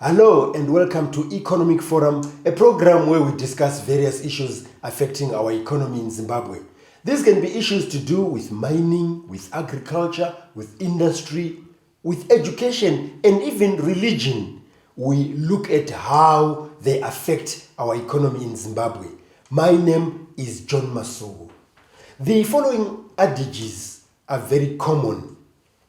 Hello and welcome to Economic Forum, a program where we discuss various issues affecting our economy in Zimbabwe. These can be issues to do with mining, with agriculture, with industry, with education, and even religion. We look at how they affect our economy in Zimbabwe. My name is John Masugu. The following adages are very common.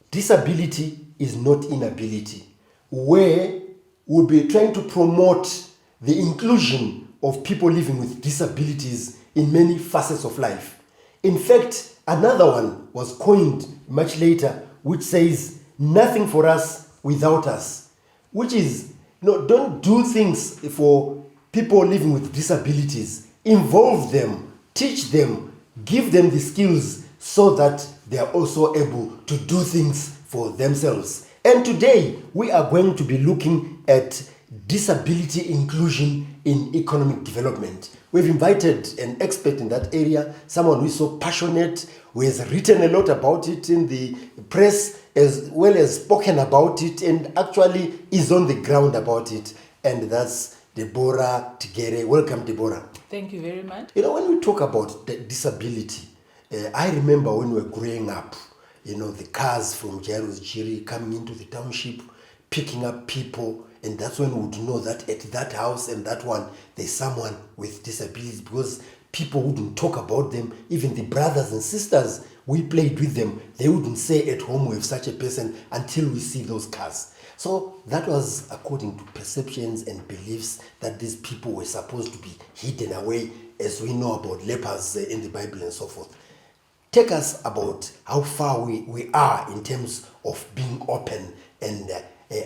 Disability is not inability, where we'll be trying to promote the inclusion of people living with disabilities in many facets of life. In fact, another one was coined much later, which says, nothing for us without us, which is, don't do things for people living with disabilities. Involve them, teach them, give them the skills so that they are also able to do things for themselves. And today, we are going to be looking at disability inclusion in economic development. We've invited an expert in that area, someone who is so passionate, who has written a lot about it in the press, as well as spoken about it, and actually is on the ground about it. And that's Deborah Tigere. Welcome, Deborah. Thank you very much. When we talk about disability, I remember when we were growing up, the cars from Tigere coming into the township, picking up people, and that's when we would know that at that house and that one, there's someone with disabilities, because people wouldn't talk about them. Even the brothers and sisters, we played with them. They wouldn't say at home we have such a person until we see those cars. So that was according to perceptions and beliefs that these people were supposed to be hidden away, as we know about lepers in the Bible and so forth. Take us about how far we are in terms of being open and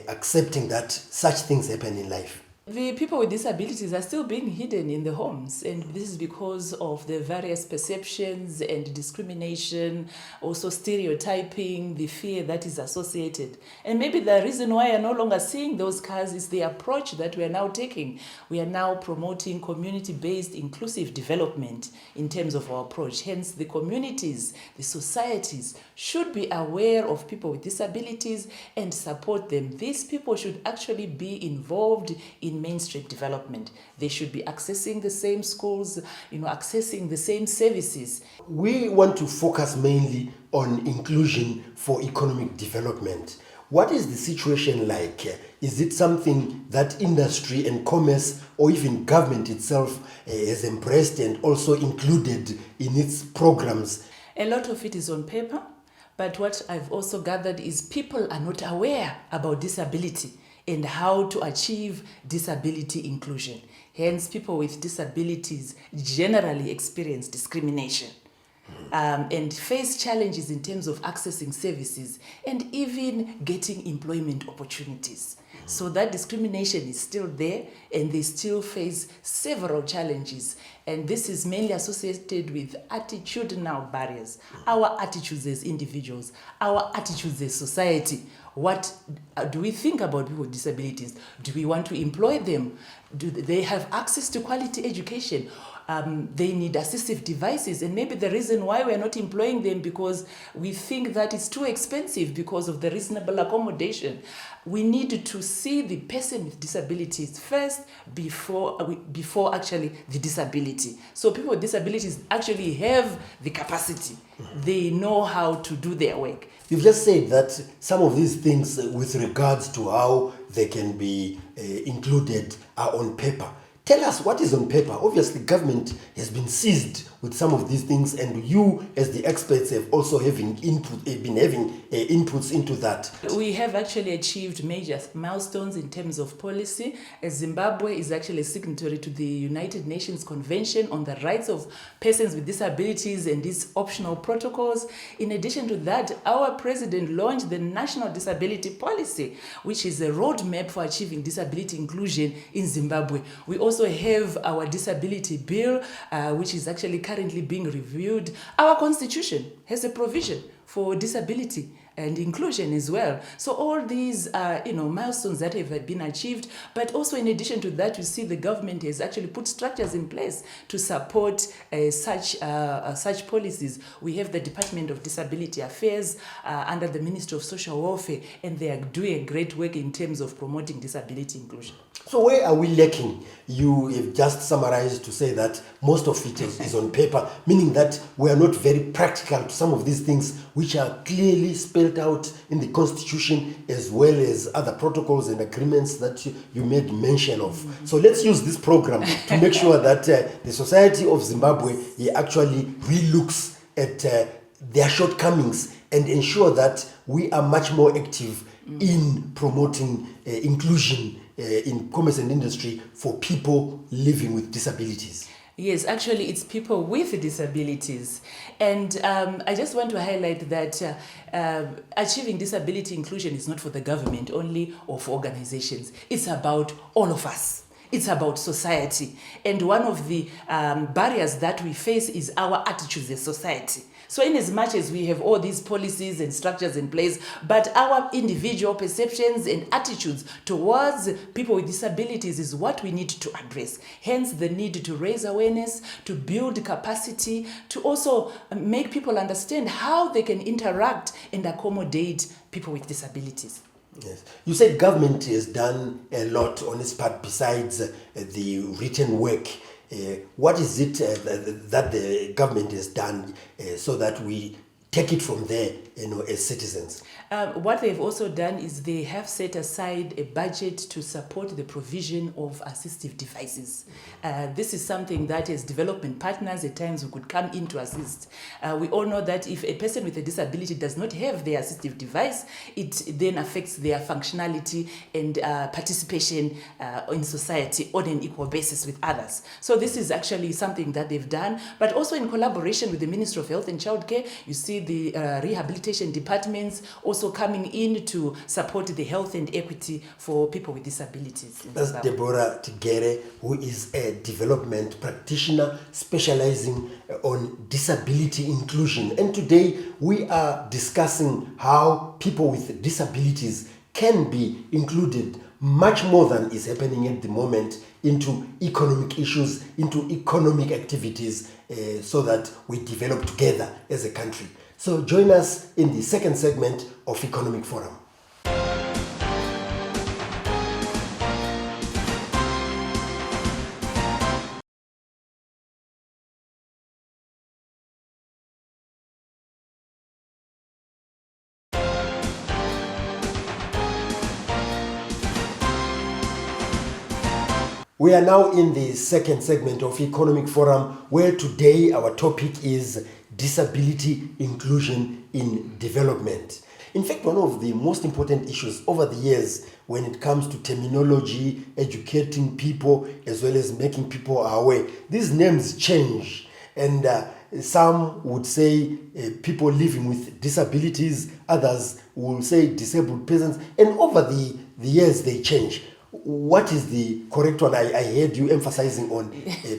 accepting that such things happen in life. The people with disabilities are still being hidden in the homes, and this is because of the various perceptions and discrimination, also stereotyping, the fear that is associated. And maybe the reason why you're no longer seeing those cars is the approach that we are now taking. We are now promoting community-based inclusive development in terms of our approach. Hence, the communities, the societies should be aware of people with disabilities and support them. These people should actually be involved in mainstream development. They should be accessing the same schools, accessing the same services. We want to focus mainly on inclusion for economic development. What is the situation like? Is it something that industry and commerce or even government itself has embraced and also included in its programs? A lot of it is on paper, but what I've also gathered is people are not aware about disability and how to achieve disability inclusion. Hence, people with disabilities generally experience discrimination and face challenges in terms of accessing services and even getting employment opportunities. So that discrimination is still there, and they still face several challenges. And this is mainly associated with attitudinal barriers, our attitudes as individuals, our attitudes as society. What do we think about people with disabilities? Do we want to employ them? Do they have access to quality education? They need assistive devices, and maybe the reason why we're not employing them because we think that it's too expensive because of the reasonable accommodation. We need to see the person with disabilities first before actually the disability. So people with disabilities actually have the capacity. They know how to do their work. You've just said that some of these things with regards to how they can be included are on paper. Tell us what is on paper. Obviously, government has been seized with some of these things, and you, as the experts, have also been having inputs into that. We have actually achieved major milestones in terms of policy, as Zimbabwe is actually a signatory to the United Nations Convention on the Rights of Persons with Disabilities and its optional protocols. In addition to that, our president launched the National Disability Policy, which is a roadmap for achieving disability inclusion in Zimbabwe. We also have our disability bill, which is actually currently being reviewed. Our constitution has a provision for disability and inclusion as well. So all these are, milestones that have been achieved. But also in addition to that, you see the government has actually put structures in place to support such policies. We have the Department of Disability Affairs under the Ministry of Social Welfare, and they are doing great work in terms of promoting disability inclusion. So where are we lacking? You have just summarized to say that most of it is on paper, meaning that we are not very practical to some of these things which are clearly spelled out in the Constitution, as well as other protocols and agreements that you made mention of. Mm-hmm. So let's use this program to make sure that the society of Zimbabwe actually relooks at their shortcomings and ensure that we are much more active in promoting inclusion in commerce and industry for people living with disabilities. Yes, actually, it's people with disabilities. And I just want to highlight that achieving disability inclusion is not for the government only or for organizations. It's about all of us. It's about society. And one of the barriers that we face is our attitudes as society. So in as much as we have all these policies and structures in place, but our individual perceptions and attitudes towards people with disabilities is what we need to address. Hence the need to raise awareness, to build capacity, to also make people understand how they can interact and accommodate people with disabilities. Yes. You said government has done a lot on its part besides the written work. What is it that the government has done so that we take it from there, as citizens? What they've also done is they have set aside a budget to support the provision of assistive devices. This is something that as development partners at times we could come in to assist. We all know that if a person with a disability does not have their assistive device, it then affects their functionality and participation in society on an equal basis with others. So this is actually something that they've done, but also in collaboration with the Ministry of Health and Childcare, you see the rehabilitation departments also coming in to support the health and equity for people with disabilities. That's Deborah Tigere, who is a development practitioner specializing on disability inclusion. And today we are discussing how people with disabilities can be included much more than is happening at the moment into economic issues, into economic activities, so that we develop together as a country. So join us in the second segment of Economic Forum. We are now in the second segment of Economic Forum, where today our topic is disability inclusion in development. In fact, one of the most important issues over the years when it comes to terminology, educating people, as well as making people aware, these names change. And some would say people living with disabilities, others will say disabled persons, and over the years they change. What is the correct one? I heard you emphasizing on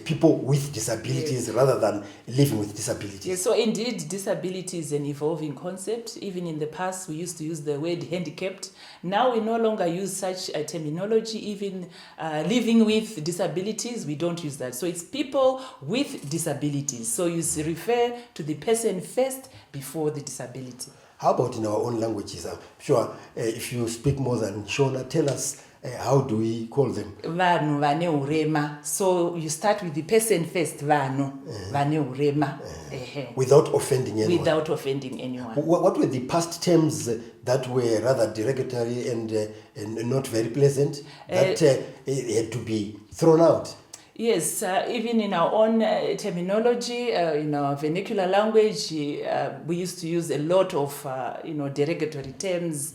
people with disabilities, yes, rather than living with disabilities. Yes, so indeed, disability is an evolving concept. Even in the past, we used to use the word handicapped. Now we no longer use such a terminology. Even living with disabilities, we don't use that. So it's people with disabilities. So you refer to the person first before the disability. How about in our own languages? I'm sure if you speak more than Shona, tell us, how do we call them? Vanhu vane urema. So you start with the person first, vanhu vane urema. Without offending anyone. Without offending anyone. What were the past terms that were rather derogatory and not very pleasant that had to be thrown out? Yes, even in our own terminology, in our vernacular language, we used to use a lot of, derogatory terms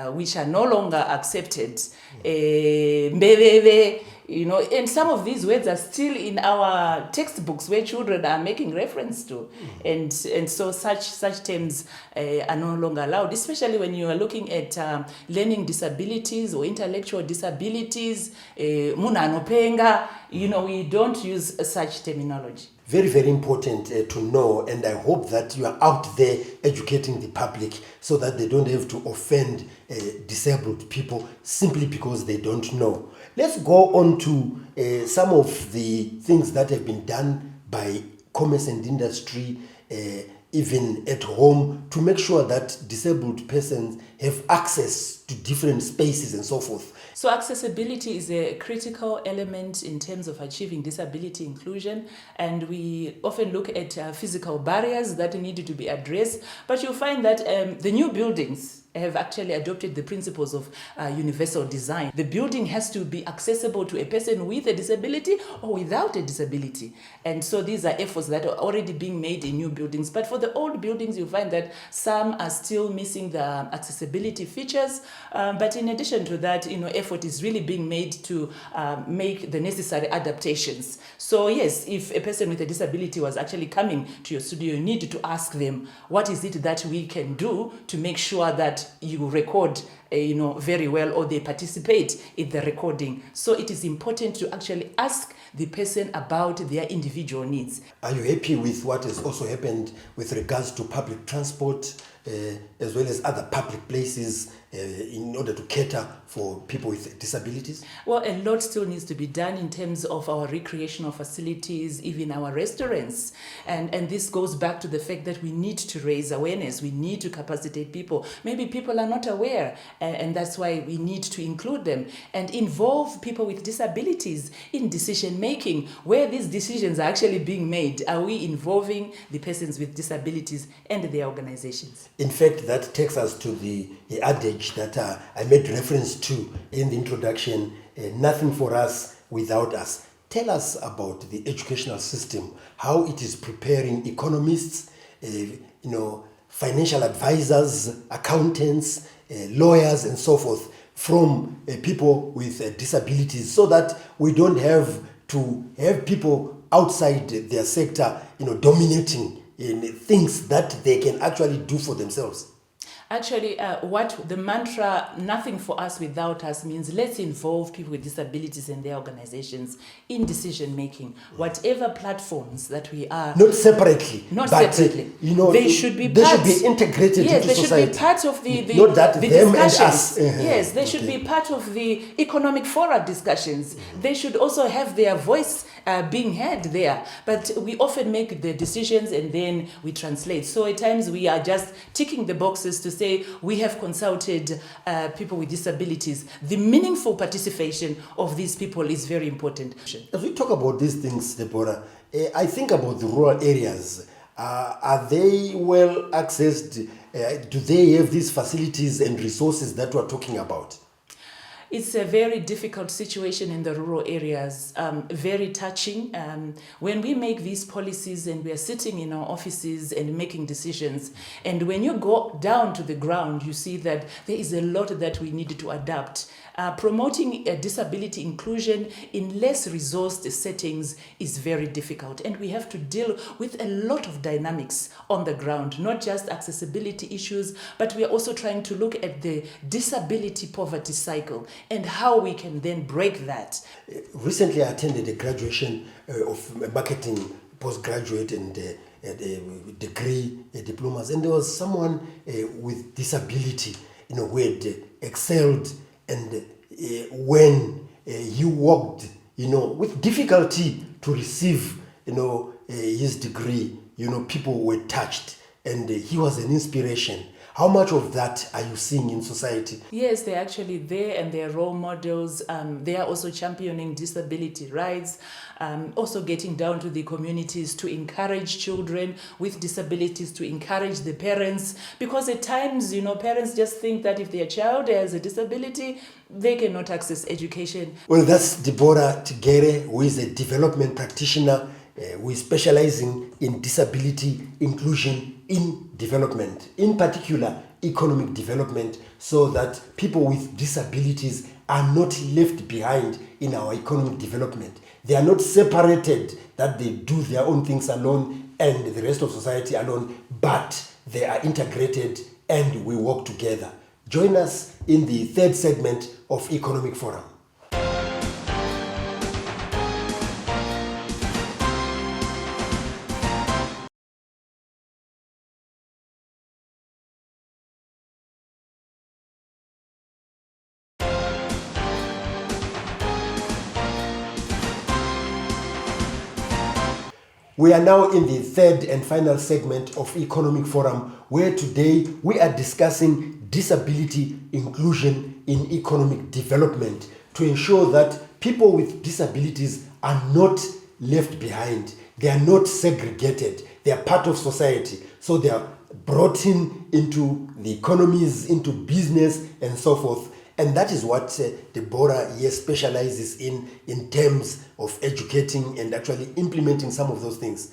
which are no longer accepted. Mbebebe, and some of these words are still in our textbooks where children are making reference to, and so such terms are no longer allowed, especially when you are looking at learning disabilities or intellectual disabilities. Muna anopenga, we don't use such terminology. Very, very important to know, and I hope that you are out there educating the public so that they don't have to offend disabled people simply because they don't know. Let's go on to some of the things that have been done by commerce and industry, even at home, to make sure that disabled persons have access to different spaces and so forth. So accessibility is a critical element in terms of achieving disability inclusion, and we often look at physical barriers that need to be addressed, but you'll find that the new buildings have actually adopted the principles of universal design. The building has to be accessible to a person with a disability or without a disability. And so these are efforts that are already being made in new buildings. But for the old buildings, you find that some are still missing the accessibility features. But in addition to that, effort is really being made to make the necessary adaptations. So yes, if a person with a disability was actually coming to your studio, you need to ask them, what is it that we can do to make sure that you record very well, or they participate in the recording. So it is important to actually ask the person about their individual needs. Are you happy with what has also happened with regards to public transport, as well as other public places in order to cater for people with disabilities? Well, a lot still needs to be done in terms of our recreational facilities, even our restaurants. And this goes back to the fact that we need to raise awareness. We need to capacitate people. Maybe people are not aware, and that's why we need to include them and involve people with disabilities in decision making. Where these decisions are actually being made, are we involving the persons with disabilities and their organizations? In fact, that takes us to the adage that I made reference to in the introduction, nothing for us without us. Tell us about the educational system, how it is preparing economists, financial advisors, accountants, lawyers, and so forth from people with disabilities, so that we don't have to have people outside their sector, dominating in things that they can actually do for themselves. Actually, what the mantra, nothing for us without us, means let's involve people with disabilities and their organizations in decision making. Whatever platforms that we are... Not separately. Separately. They should be integrated into society. Yes, they should be part of the not that the them discussions. And us. Yes, they should be part of the economic forum discussions. They should also have their voice being heard there. But we often make the decisions and then we translate. So at times we are just ticking the boxes to say we have consulted people with disabilities. The meaningful participation of these people is very important. As we talk about these things, Deborah, I think about the rural areas. Are they well accessed? Do they have these facilities and resources that we're talking about? It's a very difficult situation in the rural areas, very touching. When we make these policies and we are sitting in our offices and making decisions, and when you go down to the ground, you see that there is a lot that we need to adapt. Promoting disability inclusion in less resourced settings is very difficult, and we have to deal with a lot of dynamics on the ground, not just accessibility issues, but we are also trying to look at the disability poverty cycle and how we can then break that. Recently, I attended a graduation of marketing postgraduate and a degree, diplomas, and there was someone with disability, who had excelled. And when he walked, with difficulty to receive, his degree, people were touched, and he was an inspiration. How much of that are you seeing in society? Yes, they're actually there and they're role models. They are also championing disability rights, also getting down to the communities to encourage children with disabilities, to encourage the parents. Because at times, parents just think that if their child has a disability, they cannot access education. Well, that's Deborah Tigere, who is a development practitioner who is specializing in disability inclusion in development, in particular economic development, so that people with disabilities are not left behind in our economic development. They are not separated, that they do their own things alone and the rest of society alone, but they are integrated and we work together. Join us in the third segment of Economic Forum. We are now in the third and final segment of Economic Forum, where today we are discussing disability inclusion in economic development to ensure that people with disabilities are not left behind. They are not segregated. They are part of society. So they are brought into the economies, into business, and so forth. And that is what Deborah here specializes in terms of educating and actually implementing some of those things.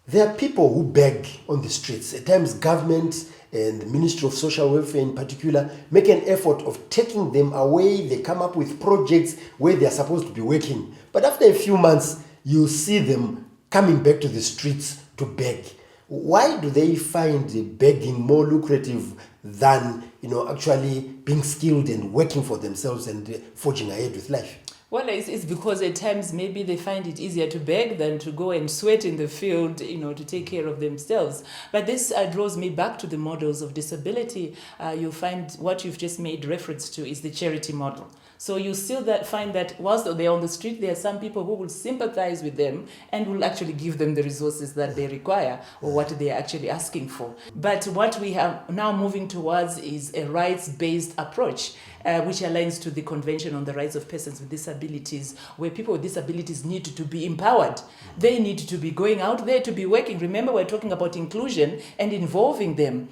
There are people who beg on the streets. At times, government and the Ministry of Social Welfare in particular make an effort of taking them away. They come up with projects where they are supposed to be working. But after a few months, you see them coming back to the streets to beg. Why do they find begging more lucrative than actually being skilled and working for themselves and forging ahead with life? Well, it's because at times maybe they find it easier to beg than to go and sweat in the field, to take care of themselves. But this draws me back to the models of disability. You'll find what you've just made reference to is the charity model. So you still find that whilst they're on the street, there are some people who will sympathize with them and will actually give them the resources that they require or what they are actually asking for. But what we are now moving towards is a rights-based approach, which aligns to the Convention on the Rights of Persons with Disabilities, where people with disabilities need to be empowered. They need to be going out there to be working. Remember, we're talking about inclusion and involving them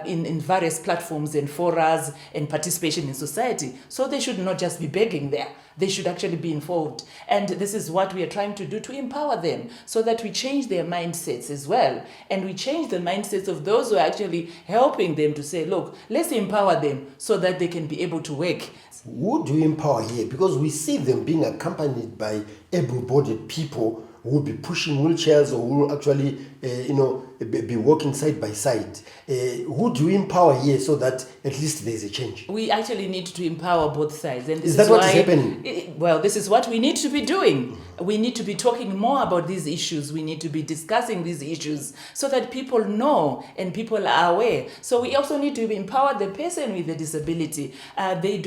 in various platforms and forums and participation in society. So they should not just be begging there. They should actually be involved. And this is what we are trying to do to empower them so that we change their mindsets as well. And we change the mindsets of those who are actually helping them to say, look, let's empower them so that they can be able to work. Who do you empower here? Because we see them being accompanied by able-bodied people who will be pushing wheelchairs or who will actually, be working side by side. Who do you empower here so that at least there is a change? We actually need to empower both sides. And this is that what is happening? This is what we need to be doing. We need to be talking more about these issues. We need to be discussing these issues so that people know and people are aware. So we also need to empower the person with the disability.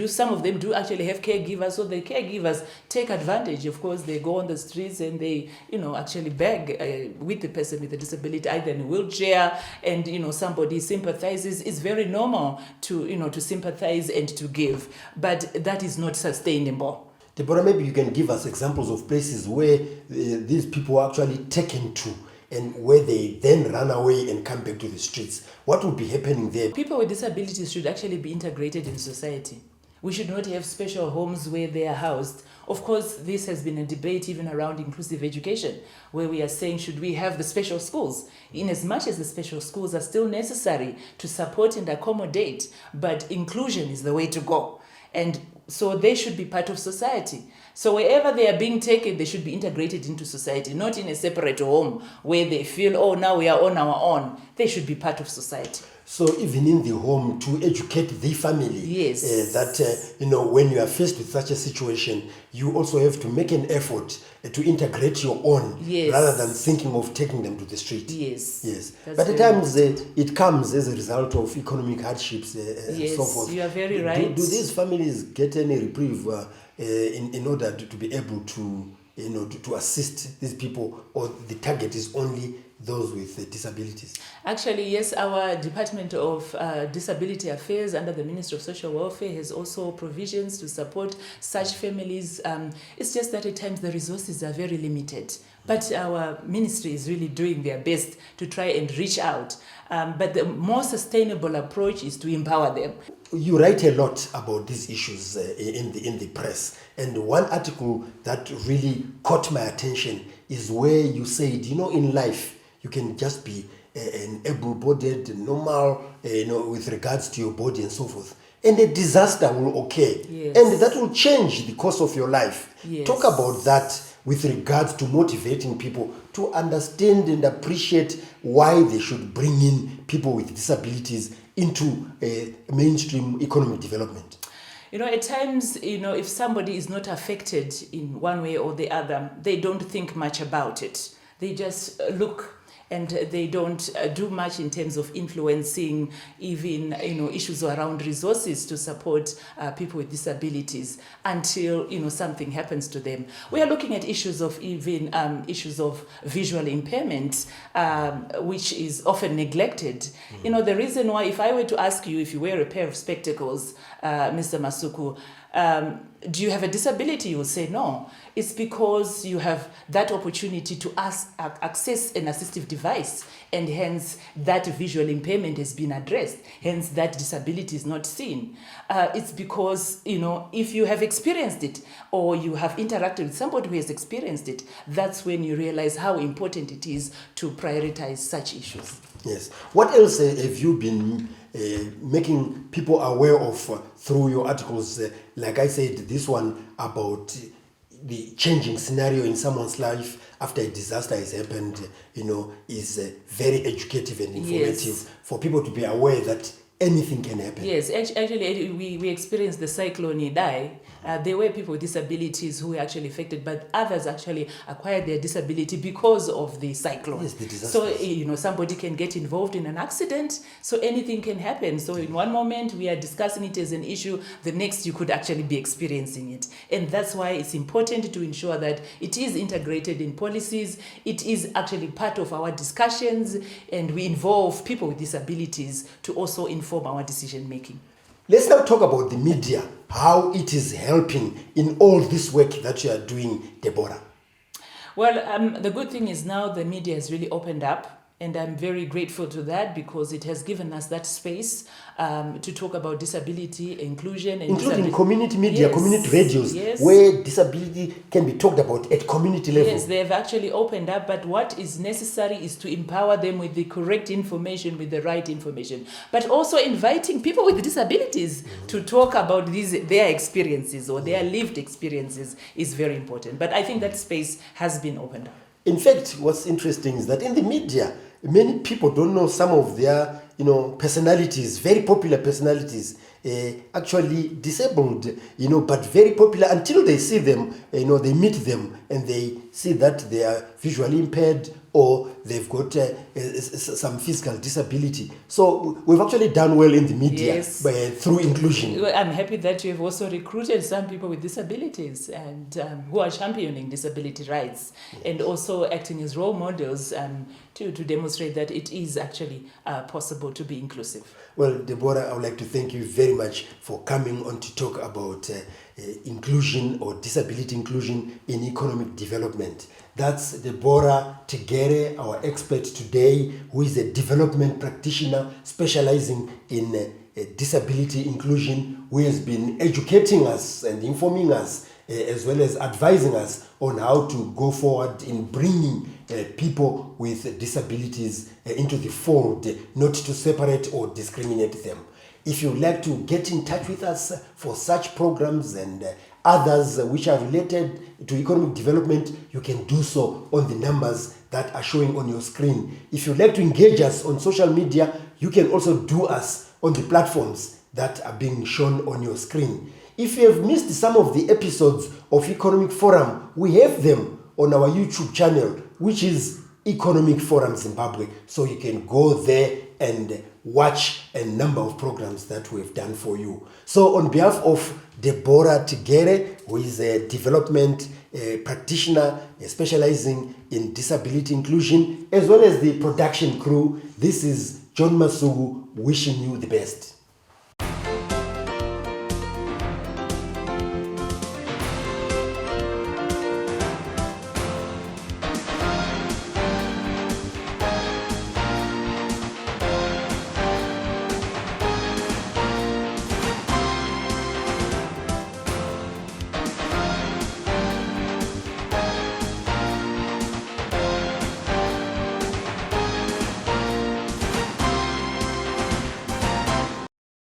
Some of them do actually have caregivers, so the caregivers take advantage. Of course, they go on the streets and they, actually beg with the person with the disability, either in a wheelchair, and somebody sympathizes. It's very normal to sympathize and to give, but that is not sustainable. Deborah, maybe you can give us examples of places where these people are actually taken to and where they then run away and come back to the streets. What would be happening there? People with disabilities should actually be integrated in society. We should not have special homes where they are housed. Of course, this has been a debate even around inclusive education, where we are saying, should we have the special schools? In as much as the special schools are still necessary to support and accommodate, but inclusion is the way to go. And so they should be part of society. So wherever they are being taken, they should be integrated into society, not in a separate home where they feel, oh, now we are on our own. They should be part of society. So even in the home, to educate the family, yes, when you are faced with such a situation, you also have to make an effort to integrate your own, yes, rather than thinking of taking them to the street. Yes, yes. But at times it comes as a result of economic hardships and so forth. You are very right. Do these families get any reprieve in order to be able to to assist these people, or the target is only those with disabilities? Actually, yes, our Department of Disability Affairs under the Ministry of Social Welfare has also provisions to support such families. It's just that at times the resources are very limited. But our ministry is really doing their best to try and reach out. But the more sustainable approach is to empower them. You write a lot about these issues in the press. And one article that really caught my attention is where you said, in life, you can just be an able-bodied, normal, with regards to your body and so forth. And a disaster will occur. Yes. And that will change the course of your life. Yes. Talk about that with regards to motivating people to understand and appreciate why they should bring in people with disabilities into mainstream economic development. At times, if somebody is not affected in one way or the other, they don't think much about it. They just look and they don't do much in terms of influencing even issues around resources to support people with disabilities until something happens to them. We are looking at issues of even issues of visual impairment, which is often neglected. The reason why, if I were to ask you if you wear a pair of spectacles, Mr. Masuku, do you have a disability? You will say no. It's because you have that opportunity to access an assistive device, and hence that visual impairment has been addressed. Hence that disability is not seen. It's because, if you have experienced it or you have interacted with somebody who has experienced it, that's when you realize how important it is to prioritize such issues. Yes. What else have you been making people aware of through your articles? Like I said, this one about the changing scenario in someone's life after a disaster has happened, is very educative and informative. Yes. For people to be aware that anything can happen. Yes, actually, we experienced the cyclone Idai. There were people with disabilities who were actually affected, but others actually acquired their disability because of the cyclone. Yes, the disaster. So, somebody can get involved in an accident, so anything can happen. So in one moment, we are discussing it as an issue, the next you could actually be experiencing it. And that's why it's important to ensure that it is integrated in policies, it is actually part of our discussions, and we involve people with disabilities to also inform our decision making. Let's now talk about the media, how it is helping in all this work that you are doing, Deborah. Well, the good thing is now the media has really opened up, and I'm very grateful to that because it has given us that space to talk about disability, inclusion, and including community media, yes, community radios, yes, where disability can be talked about at community level. Yes, they've actually opened up, but what is necessary is to empower them with the correct information, with the right information, but also inviting people with disabilities to talk about their experiences or their lived experiences is very important. But I think that space has been opened up. In fact, what's interesting is that in the media, many people don't know some of their, personalities, very popular personalities, actually disabled, but very popular until they see them, they meet them and they see that they are visually impaired or they've got some physical disability. So we've actually done well in the media, yes, through inclusion. I'm happy that you have also recruited some people with disabilities and who are championing disability rights and also acting as role models to demonstrate that it is actually possible to be inclusive. Well, Deborah, I would like to thank you very much for coming on to talk about inclusion or disability inclusion in economic development. That's Deborah Tigere, our expert today, who is a development practitioner specializing in disability inclusion, who has been educating us and informing us as well as advising us on how to go forward in bringing people with disabilities into the fold, not to separate or discriminate them. If you'd like to get in touch with us for such programs and others which are related to economic development, you can do so on the numbers that are showing on your screen. If you'd like to engage us on social media, you can also do us on the platforms that are being shown on your screen. If you have missed some of the episodes of Economic Forum, we have them on our YouTube channel, which is Economic Forum Zimbabwe. So you can go there and watch a number of programs that we have done for you. So on behalf of Deborah Tigere, who is a development practitioner specializing in disability inclusion, as well as the production crew, this is John Masugu wishing you the best.